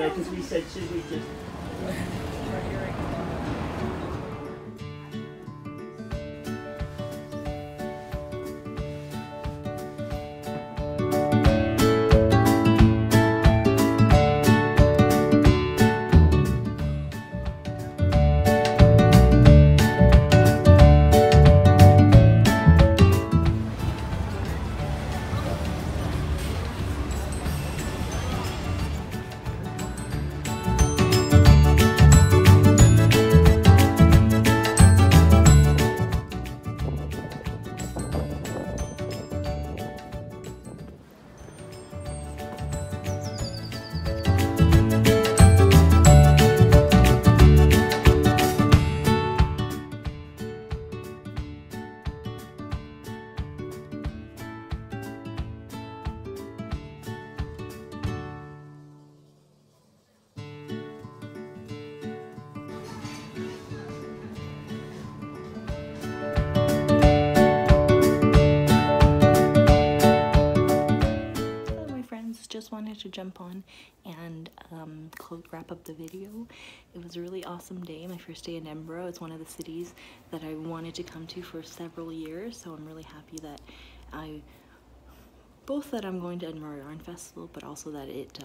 though, because we said, should we just... Just wanted to jump on and wrap up the video. It was a really awesome day, my first day in Edinburgh. It's one of the cities that I wanted to come to for several years, so I'm really happy that that I'm going to Edinburgh Yarn Festival, but also that it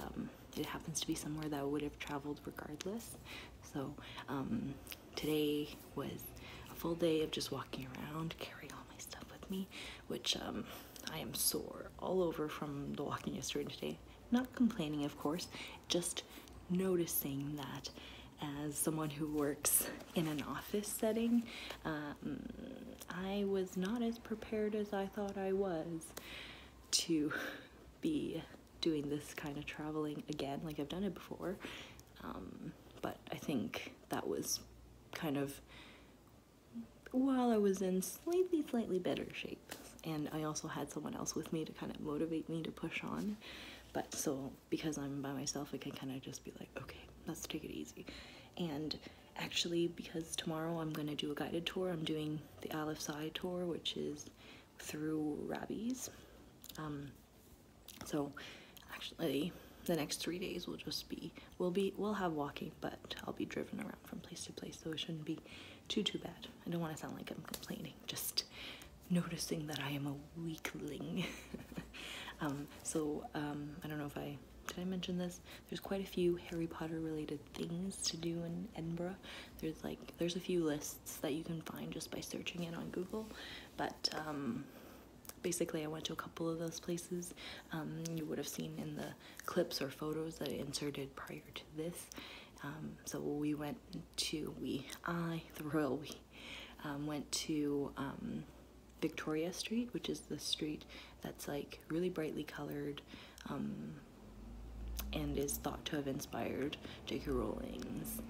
happens to be somewhere that I would have traveled regardless. So today was a full day of just walking around, carrying all my stuff with me, which I am sore all over from the walking yesterday and today. Not complaining, of course, just noticing that as someone who works in an office setting, I was not as prepared as I thought I was to be doing this kind of traveling again. Like, I've done it before, but I think that was kind of while I was in slightly better shape. And I also had someone else with me to kind of motivate me to push on. But so because I'm by myself, I can kind of just be like, okay, let's take it easy. And actually, because tomorrow I'm going to do a guided tour, I'm doing the Isle of Skye tour, which is through Rabbies. So actually the next 3 days will just be, we'll have walking, but I'll be driven around from place to place, so it shouldn't be too bad. I don't want to sound like I'm complaining, just noticing that I am a weakling. I don't know if did I mention this? There's quite a few Harry Potter related things to do in Edinburgh. There's a few lists that you can find just by searching it on Google, but basically I went to a couple of those places. You would have seen in the clips or photos that I inserted prior to this. So we went to, the royal we, went to Victoria Street, which is the street that's like really brightly colored and is thought to have inspired J.K. Rowling's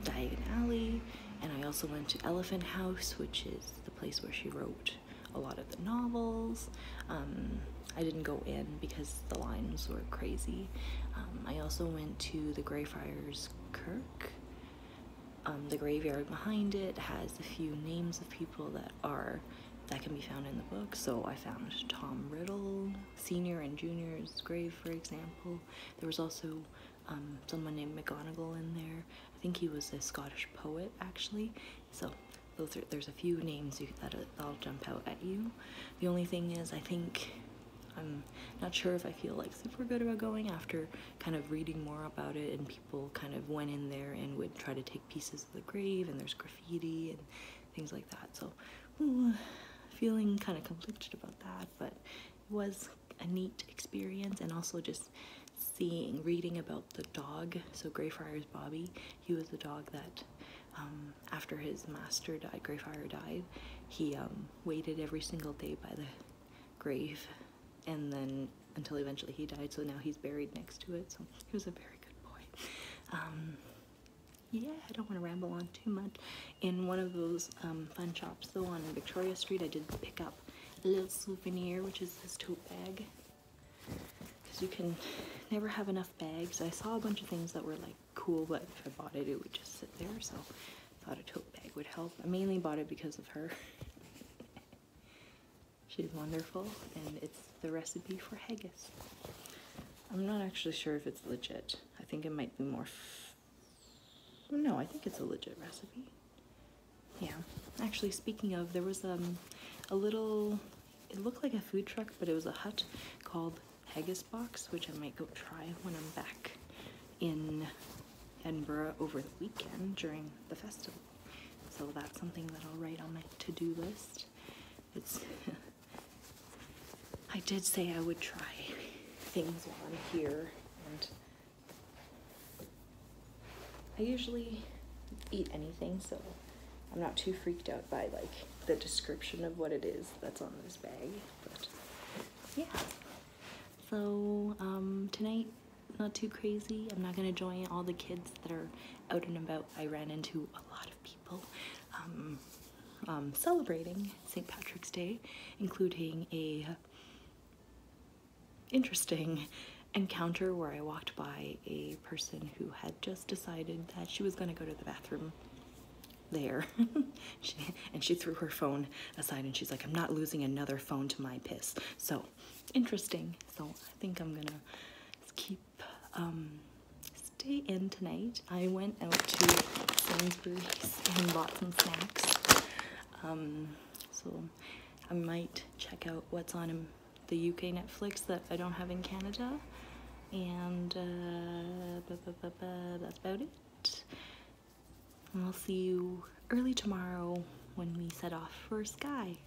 Diagon Alley. And I also went to Elephant House, which is the place where she wrote a lot of the novels. I didn't go in because the lines were crazy. I also went to the Greyfriars Kirk. The graveyard behind it has a few names of people that can be found in the book. So I found Tom Riddle, Senior and Junior's grave, for example. There was also someone named McGonagall in there. I think he was a Scottish poet, actually. So there's a few names that'll jump out at you. The only thing is, I'm not sure if I feel like super good about going after kind of reading more about it, and people kind of went in there and would try to take pieces of the grave, and there's graffiti and things like that. So feeling kind of conflicted about that, but it was a neat experience. And also just reading about the dog. So Greyfriars Bobby, he was the dog that after his master died, Greyfriar died, he waited every single day by the grave, and then until eventually he died. So now he's buried next to it. So he was a very good boy. Yeah, I don't want to ramble on too much. In one of those fun shops though on Victoria Street, I did pick up a little souvenir, which is this tote bag, because you can never have enough bags. I saw a bunch of things that were like cool, but if I bought it, it would just sit there, so I thought a tote bag would help. I mainly bought it because of her. She's wonderful, and it's the recipe for haggis. I'm not actually sure if it's legit. I think it might be more, no, I think it's a legit recipe. Yeah, actually speaking of, there was a little, it looked like a food truck, but it was a hut called Haggis Box, which I might go try when I'm back in Edinburgh over the weekend during the festival. So that's something that I'll write on my to-do list. It's I did say I would try things while I'm here, and I usually eat anything, so I'm not too freaked out by like the description of what it is that's on this bag. But yeah, so tonight, not too crazy. I'm not gonna join all the kids that are out and about. I ran into a lot of people celebrating St. Patrick's Day, including a interesting encounter where I walked by a person who had just decided that she was going to go to the bathroom there. she threw her phone aside and she's like, I'm not losing another phone to my piss. So interesting. So I think I'm gonna keep stay in tonight. I went out to Sainsbury's and bought some snacks. So I might check out what's on the UK Netflix that I don't have in Canada, and that's about it. And I'll see you early tomorrow when we set off for Skye.